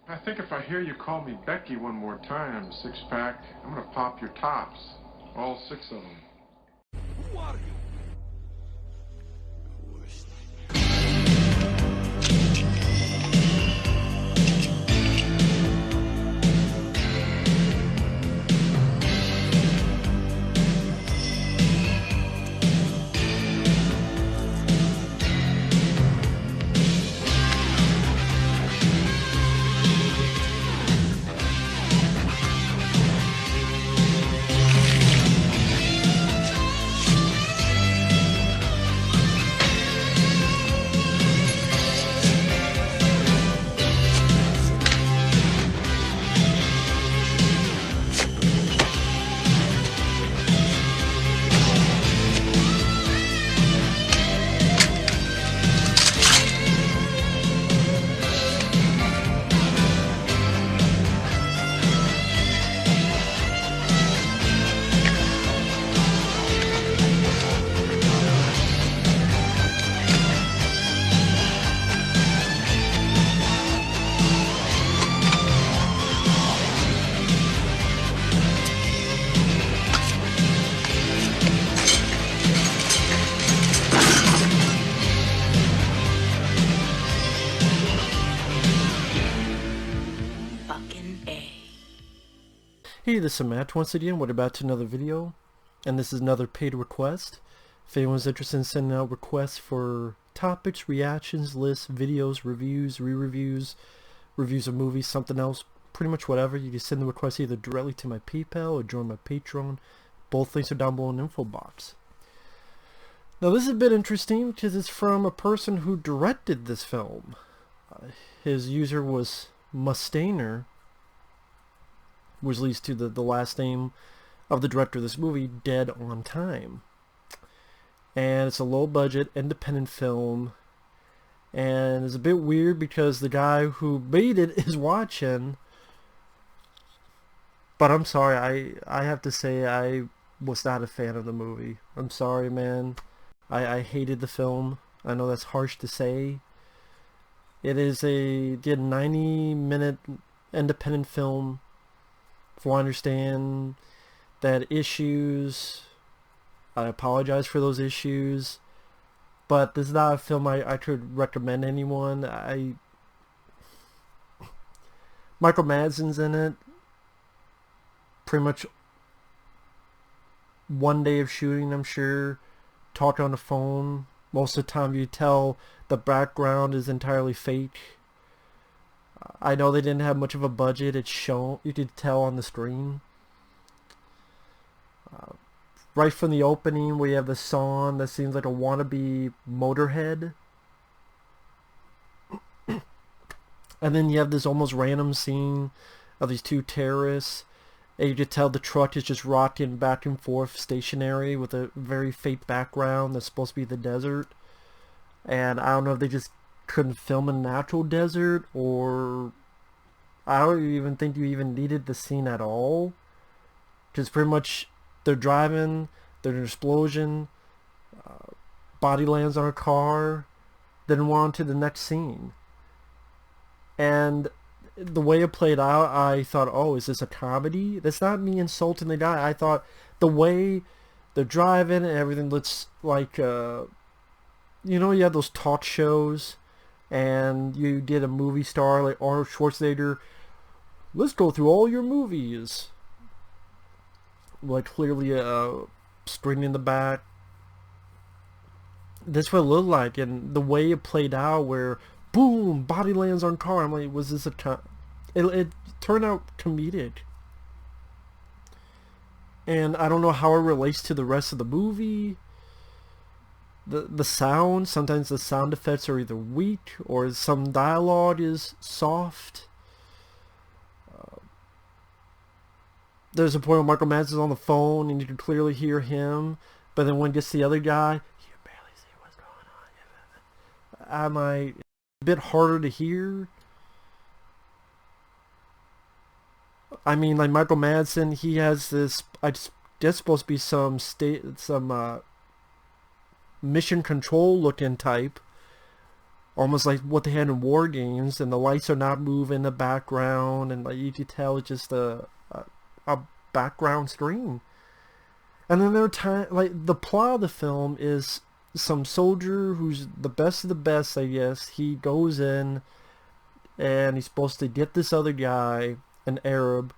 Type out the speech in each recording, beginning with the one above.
I think if I hear you call me Becky one more time, six-pack, I'm gonna pop your tops. All six of them. Who are you? Hey, this is Matt once again. We're about to another video, and this is another paid request. If anyone's interested in sending out requests for topics, reactions, lists, videos, reviews, re-reviews, reviews of movies, something else, pretty much whatever, you can send the request either directly to my PayPal or join my Patreon. Both links are down below in the info box. Now this is a bit interesting because it's from a person who directed this film. His user was Mustainer, was leads to the last name of the director of this movie, Dead on Time. And it's a low budget independent film, and it's a bit weird because the guy who made it is watching, but I'm sorry, I have to say I was not a fan of the movie. I'm sorry, man. I hated the film. I know that's harsh to say. It is a 90-minute independent film. If I understand that issues, I apologize for those issues, but this is not a film I could recommend anyone. Michael Madsen's in it. Pretty much one day of shooting, I'm sure. Talking on the phone. Most of the time you tell the background is entirely fake. I know they didn't have much of a budget. It's shown, you could tell on the screen. Right from the opening, we have the song that seems like a wannabe Motorhead. And then you have this almost random scene of these two terrorists. And you could tell the truck is just rocking back and forth stationary with a very fake background that's supposed to be the desert. And I don't know if they just couldn't film a natural desert, or I don't even think you even needed the scene at all, because pretty much they're driving, there's an explosion, body lands on a car, then we're on to the next scene. And the way it played out, I thought, oh, is this a comedy? That's not me insulting the guy. I thought the way they're driving and everything looks like you know, you have those talk shows and you get a movie star like Arnold Schwarzenegger, let's go through all your movies, like clearly a screen in the back. That's what it looked like, and the way it played out, where boom, body lands on car, I'm like, was this a it turned out comedic, and I don't know how it relates to the rest of the movie. The sound, sometimes the sound effects are either weak or some dialogue is soft. There's a point where Michael Madsen's on the phone and you can clearly hear him, but then when it gets the other guy, you can barely see what's going on. I'm like, a bit harder to hear. I mean, like Michael Madsen, he has this, that's supposed to be some mission control looking type, almost like what they had in War Games, and the lights are not moving in the background, and like you can tell it's just a background screen. And then there are times, like, the plot of the film is some soldier who's the best of the best, I guess. He goes in and he's supposed to get this other guy, an Arab,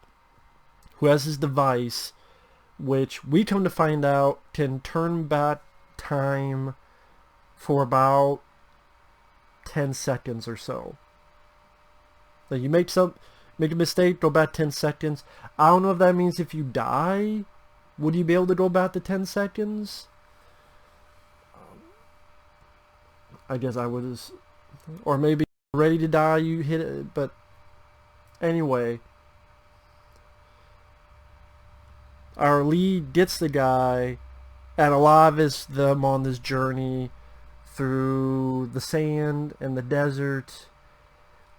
who has his device, which we come to find out can turn back time for about 10 seconds or so. Like, you make a mistake, go back 10 seconds. I don't know if that means if you die, would you be able to go back to 10 seconds? I guess I was, or maybe ready to die, you hit it, but anyway. Our lead gets the guy, and a lot of it's them on this journey through the sand and the desert.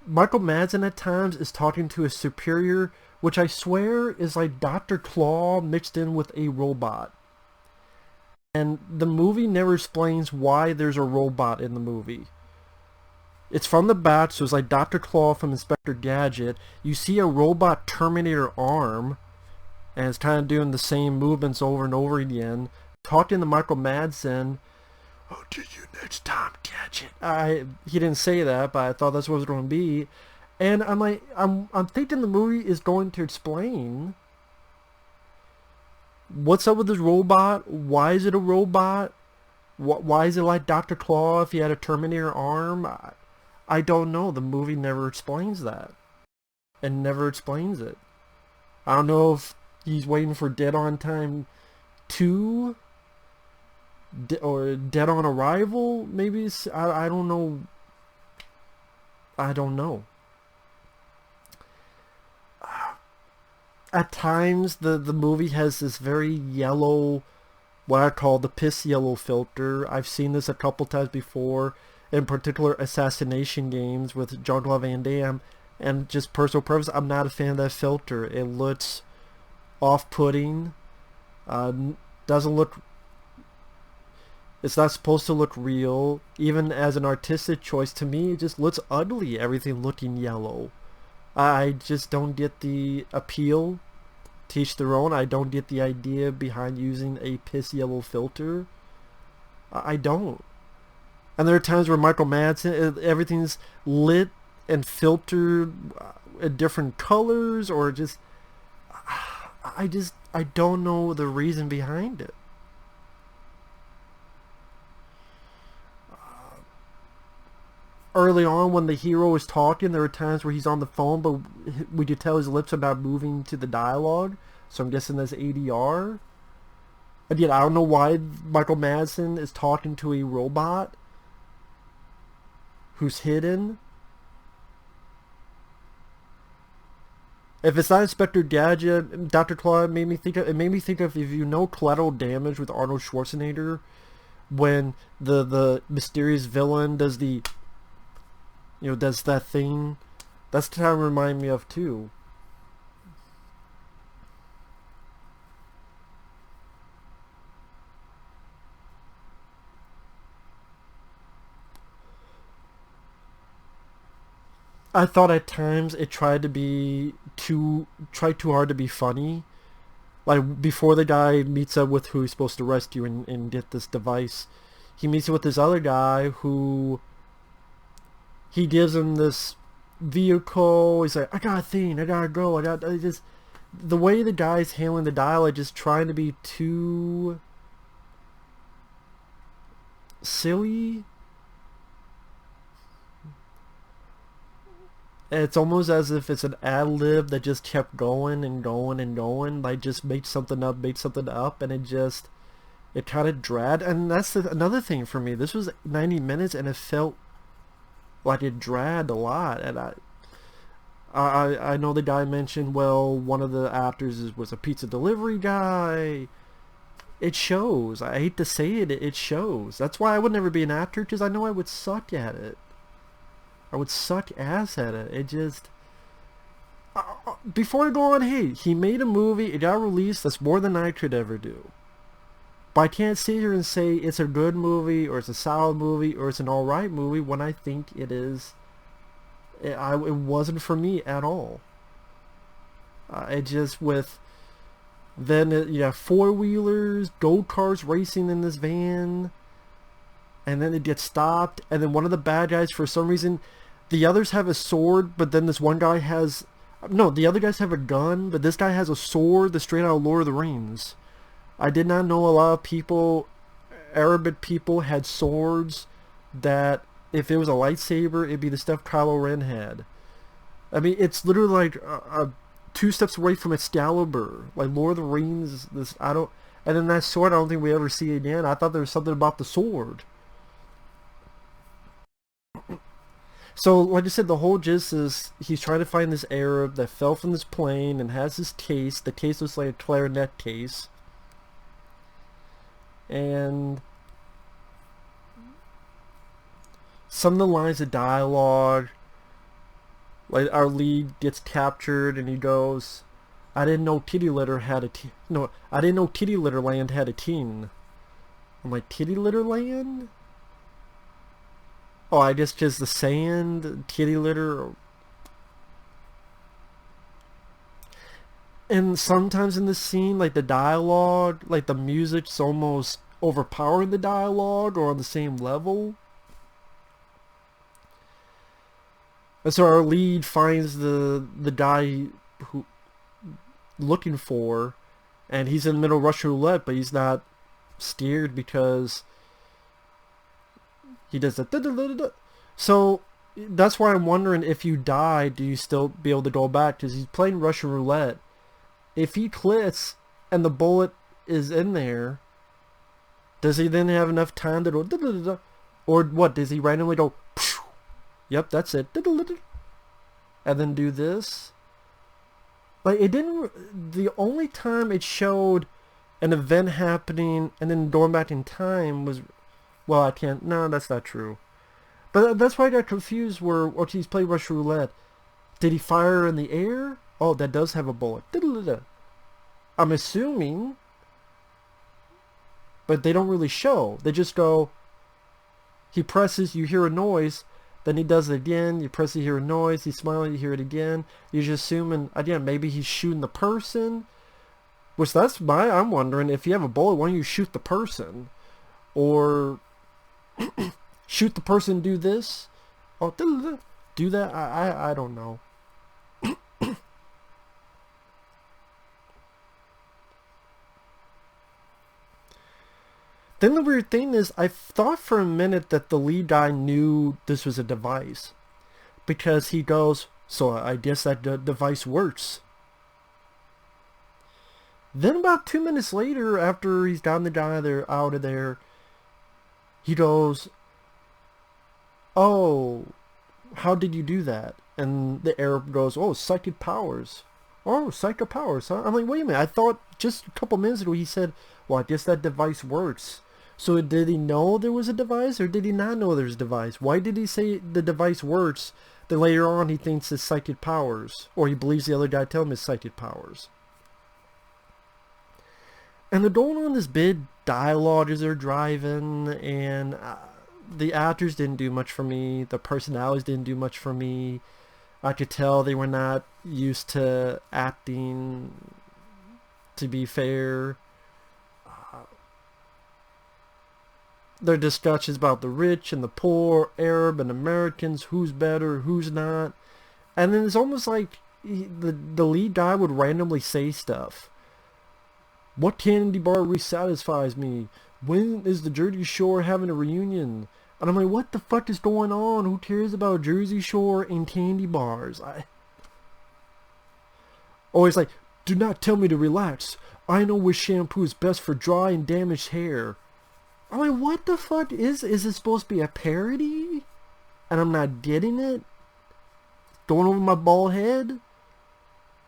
Michael Madsen at times is talking to his superior, which I swear is like Dr. Claw mixed in with a robot. And the movie never explains why there's a robot in the movie. It's from the back, so it's like Dr. Claw from Inspector Gadget. You see a robot Terminator arm, and it's kind of doing the same movements over and over again. Talking to Michael Madsen, "I'll do you next time, Gadget." He didn't say that, but I thought that's what it was going to be. And I'm like, I'm thinking the movie is going to explain what's up with this robot. Why is it a robot? Why is it like Dr. Claw if he had a Terminator arm? I don't know. The movie never explains that. And never explains it. I don't know if he's waiting for Dead on Time 2 or Dead on Arrival. Maybe it's, I don't know. I don't know. At times the movie has this very yellow, what I call the piss yellow filter. I've seen this a couple times before, in particular assassination games with Jean-Claude Van Damme, and just personal preference, I'm not a fan of that filter. It looks off-putting, doesn't look, it's not supposed to look real. Even as an artistic choice, to me it just looks ugly, everything looking yellow. I just don't get the appeal. Teach their own. I don't get the idea behind using a piss yellow filter. I don't. And there are times where Michael Madsen, everything's lit and filtered in different colors, or just, I don't know the reason behind it. Early on, when the hero is talking, there are times where he's on the phone, but we could tell his lips are not moving to the dialogue. So I'm guessing that's ADR. Again, I don't know why Michael Madsen is talking to a robot who's hidden. If it's not Inspector Gadget, Dr. Claw made me think of if you know Collateral Damage with Arnold Schwarzenegger, when the mysterious villain does the, does that thing. That's kind of remind me of too. I thought at times it tried too hard to be funny. Like, before the guy meets up with who he's supposed to rescue and get this device, he meets up with this other guy who, he gives him this vehicle. He's like, "I got a thing, I gotta go, I just," the way the guy's handling the dialogue, just trying to be too silly. It's almost as if it's an ad-lib that just kept going and going and going. Like, just made something up, and it kind of dragged. And that's another thing for me. This was 90 minutes, and it felt like it dragged a lot. And I know the guy mentioned, well, one of the actors was a pizza delivery guy. It shows. I hate to say it, it shows. That's why I would never be an actor, because I know I would suck at it. I would suck ass at it. It just... before I go on, hey, he made a movie, it got released, that's more than I could ever do. But I can't sit here and say it's a good movie or it's a solid movie or it's an alright movie when I think it is. It wasn't for me at all. It just with then you have four-wheelers, go-karts racing in this van, and then it gets stopped, and then one of the bad guys, for some reason, the others have a sword, but then this one guy has, no, the other guys have a gun, but this guy has a sword that's straight out of Lord of the Rings. I did not know a lot of people, Arabic people, had swords that if it was a lightsaber, it'd be the stuff Kylo Ren had. I mean, it's literally like two steps away from Excalibur. Like Lord of the Rings, this I don't. And then that sword, I don't think we ever see again. I thought there was something about the sword. So, like I said, the whole gist is he's trying to find this Arab that fell from this plane and has this case. The case looks like a clarinet case. And some of the lines of dialogue, like our lead gets captured and he goes, I didn't know Titty Litter had a no, I didn't know Titty Litter Land had a teen. I'm like, Titty Litter Land? Oh, I guess just the sand, titty litter. And sometimes in this scene, like the dialogue, like the music's almost overpowering the dialogue or on the same level. And so our lead finds the guy who looking for, and he's in the middle of Russian roulette, but he's not scared because he does the so that's why I'm wondering if you die, do you still be able to go back? Because he's playing Russian roulette. If he clicks and the bullet is in there, does he then have enough time to go, or what? Does he randomly go, yep, that's it, and then do this? Like it didn't. The only time it showed an event happening and then going back in time was. Well, I can't. No, that's not true. But that's why I got confused where, okay, he's playing Russian roulette. Did he fire in the air? Oh, that does have a bullet. I'm assuming. But they don't really show. They just go, he presses, you hear a noise. Then he does it again. You press it, you hear a noise. He's smiling, you hear it again. You're just assuming, again, maybe he's shooting the person. Which that's my, I'm wondering, if you have a bullet, why don't you shoot the person? Or shoot the person, do this, oh, do that. I don't know. Then the weird thing is, I thought for a minute that the lead guy knew this was a device, because he goes, so I guess that device works. Then about 2 minutes later, after he's down the guy, they're out of there, he goes, oh, how did you do that? And the Arab goes, oh, psychic powers. Oh, psychic powers, huh? I'm like, wait a minute. I thought just a couple minutes ago he said, well, I guess that device works. So did he know there was a device or did he not know there's a device? Why did he say the device works? Then later on he thinks it's psychic powers. Or he believes the other guy told him it's psychic powers. And they're going on this big dialogue as they're driving, and the actors didn't do much for me. The personalities didn't do much for me. I could tell they were not used to acting, to be fair. Their discussions about the rich and the poor, Arab and Americans, who's better, who's not. And then it's almost like the lead guy would randomly say stuff. What candy bar resatisfies me? When is the Jersey Shore having a reunion? And I'm like, what the fuck is going on? Who cares about Jersey Shore and candy bars? Always like, do not tell me to relax. I know which shampoo is best for dry and damaged hair. I'm like, what the fuck is it supposed to be a parody? And I'm not getting it? Going over my bald head?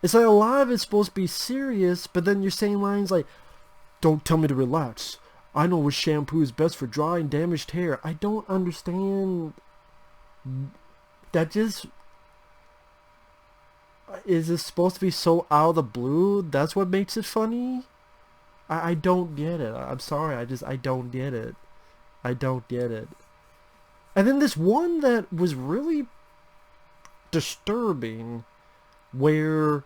It's like a lot of it's supposed to be serious, but then you're saying lines like, don't tell me to relax. I know which shampoo is best for dry and damaged hair. I don't understand. That just... Is it supposed to be so out of the blue? That's what makes it funny? I don't get it. I'm sorry. I don't get it. I don't get it. And then this one that was really disturbing, where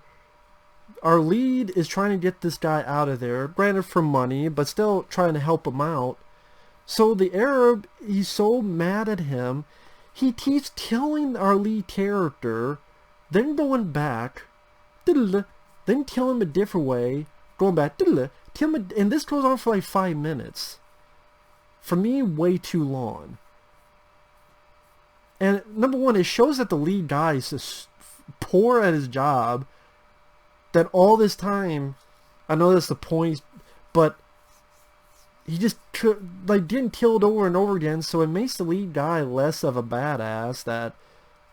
our lead is trying to get this guy out of there, granted for money, but still trying to help him out. So the Arab, he's so mad at him, he keeps killing our lead character, then going back, then kill him a different way, going back, kill him, and this goes on for like 5 minutes. For me, way too long. And number one, it shows that the lead guy is just poor at his job. That all this time, I know that's the point, but he just like getting killed over and over again. So it makes the lead guy less of a badass. That,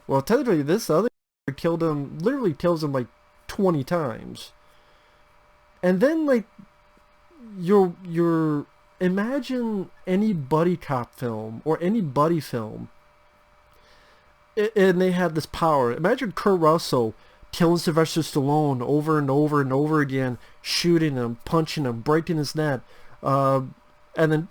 well, technically this other guy killed him, literally kills him like 20 times. And then like you're imagine any buddy cop film or any buddy film. And they had this power. Imagine Kurt Russell killing Sylvester Stallone over and over and over again, shooting him, punching him, breaking his neck, and then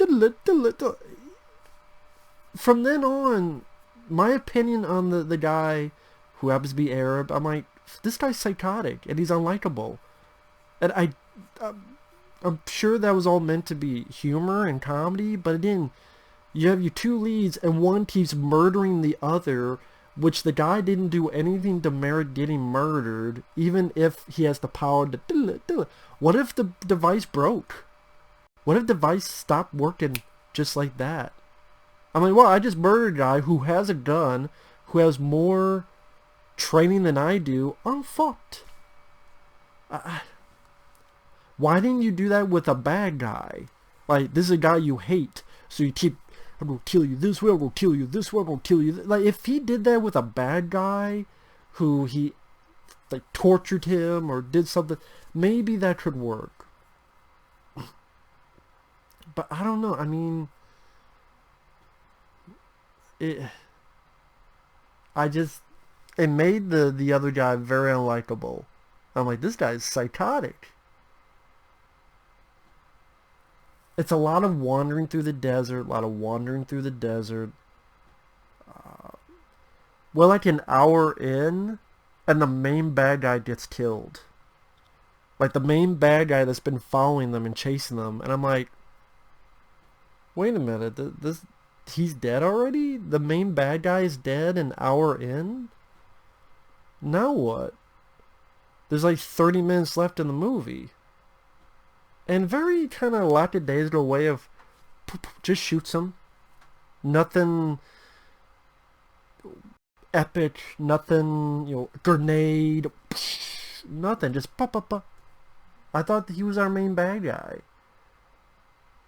from then on, my opinion on the guy who happens to be Arab, I'm like, this guy's psychotic and he's unlikable. And I'm sure that was all meant to be humor and comedy, but again, you have your two leads and one keeps murdering the other, which the guy didn't do anything to merit getting murdered, even if he has the power to. What if the device broke? What if the device stopped working just like that? I'm like, well, I just murdered a guy who has a gun, who has more training than I do. I'm fucked. Why didn't you do that with a bad guy? Like, this is a guy you hate, so you keep, I'm gonna kill you this way, I'm gonna kill you this way, I'm gonna kill you. Like, if he did that with a bad guy, who he, like, tortured him or did something, maybe that could work. But I don't know, I mean, it made the other guy very unlikable. I'm like, this guy is psychotic. It's a lot of wandering through the desert, We're like an hour in, and the main bad guy gets killed. Like, the main bad guy that's been following them and chasing them, and I'm like, wait a minute, he's dead already? The main bad guy is dead an hour in? Now what? There's like 30 minutes left in the movie. And very kind of lackadaisical way of just shoots him. Nothing epic, nothing, grenade, nothing, just pop, pop, pop. I thought that he was our main bad guy.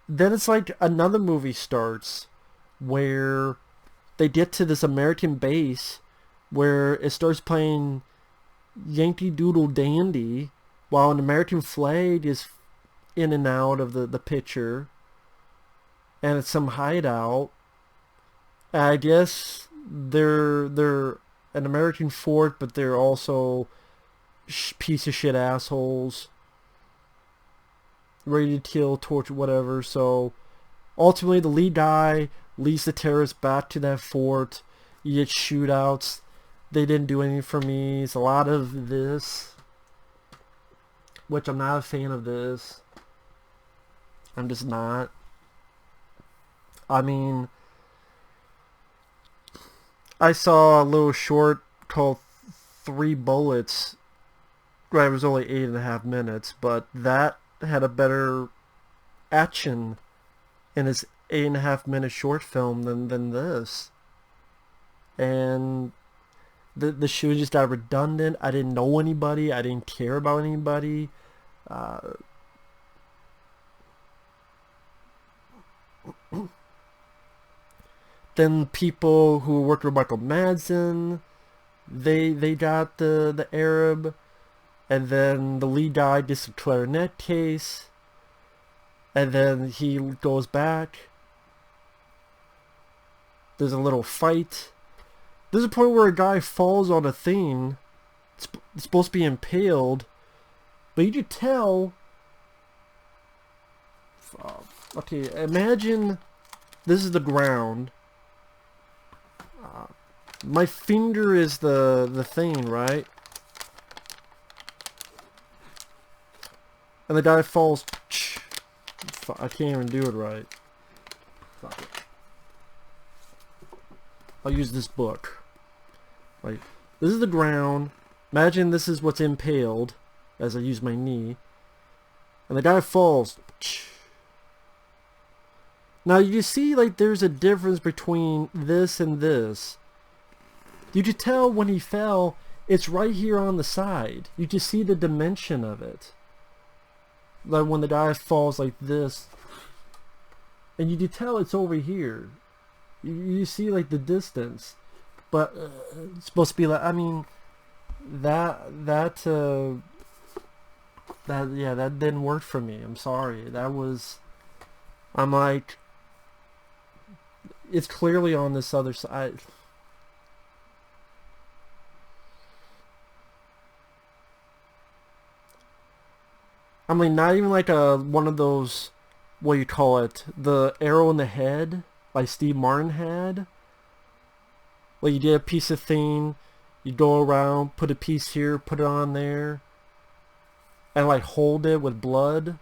Then it's like another movie starts where they get to this American base where it starts playing Yankee Doodle Dandy while an American flag is in and out of the picture, and it's some hideout. I guess they're an American fort, but they're also piece of shit assholes, ready to kill, torture, whatever. So ultimately, the lead guy leads the terrorists back to that fort. You get shootouts. They didn't do anything for me. It's a lot of this, which I'm not a fan of this. I'm just not. I mean, I saw a little short called 3 Bullets. Right, it was only 8.5 minutes, but that had a better action in its 8.5 minute short film than this. And the shooting just got redundant. I didn't know anybody. I didn't care about anybody. Then people who worked with Michael Madsen, they got the Arab, and then the lead guy gets a clarinet case, and then he goes back. There's a little fight. There's a point where a guy falls on a thing. It's supposed to be impaled, but you could tell Okay, imagine this is the ground. My finger is the thing, right? And the guy falls. I can't even do it right. Fuck it. I'll use this book. Like, this is the ground. Imagine this is what's impaled as I use my knee. And the guy falls. Now you see, like, there's a difference between this and this. You could tell when he fell, it's right here on the side. You just see the dimension of it. Like when the guy falls like this. And you can tell it's over here. You see, like, the distance. But it's supposed to be like, I mean, that didn't work for me. I'm sorry. I'm like, it's clearly on this other side. I mean, not even like one of those, what do you call it, the arrow in the head like Steve Martin had. Like, you get a piece of thing, you go around, put a piece here, put it on there, and like hold it with blood.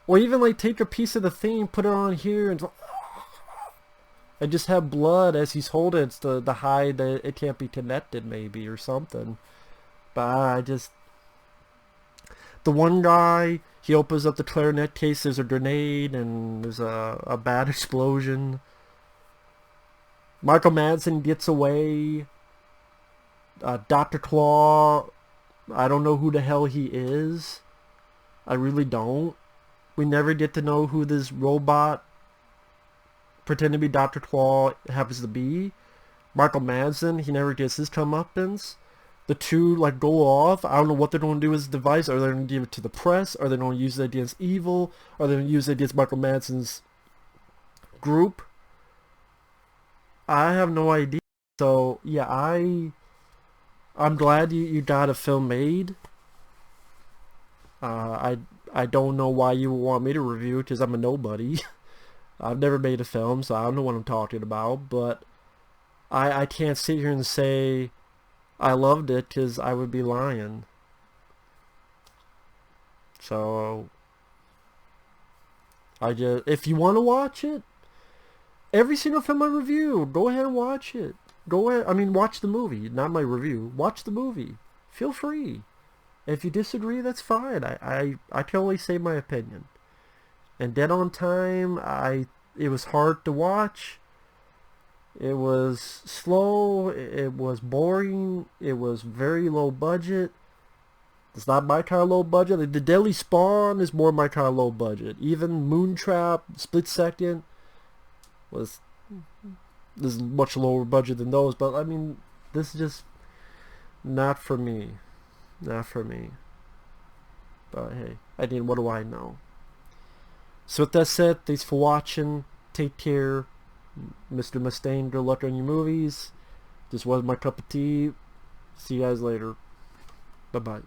Or even like take a piece of the thing, put it on here, and just have blood as he's holding it. It's the hide that it can't be connected, maybe, or something. But the one guy, he opens up the clarinet case, there's a grenade, and there's a bad explosion. Michael Madsen gets away. Dr. Claw, I don't know who the hell he is. I really don't. We never get to know who this robot pretend to be Dr. Claw happens to be. Michael Madsen, he never gets his comeuppance. The two like go off. I don't know what they're going to do with this device. Are they going to give it to the press? Are they going to use it against evil? Are they going to use it against Michael Madsen's group? I have no idea. So yeah, I'm glad you got a film made. I don't know why you would want me to review it, because I'm a nobody. I've never made a film, so I don't know what I'm talking about. But I can't sit here and say I loved it, because I would be lying. So if you want to watch it, every single film I review, go ahead and watch it. Go ahead, I mean, watch the movie, not my review. Watch the movie. Feel free. If you disagree, that's fine. I can only say my opinion. And Dead on Time, it was hard to watch. It was slow. It was boring. It was very low budget. It's not my kind of low budget. Like, the Deadly Spawn is more my kind of low budget. Even Moontrap, Split Second, this is much lower budget than those. But I mean, this is just not for me. Not for me. But hey, I mean, what do I know? So with that said, thanks for watching. Take care. Mr. Mustainer, good luck on your movies. This was my cup of tea. See you guys later. Bye-bye.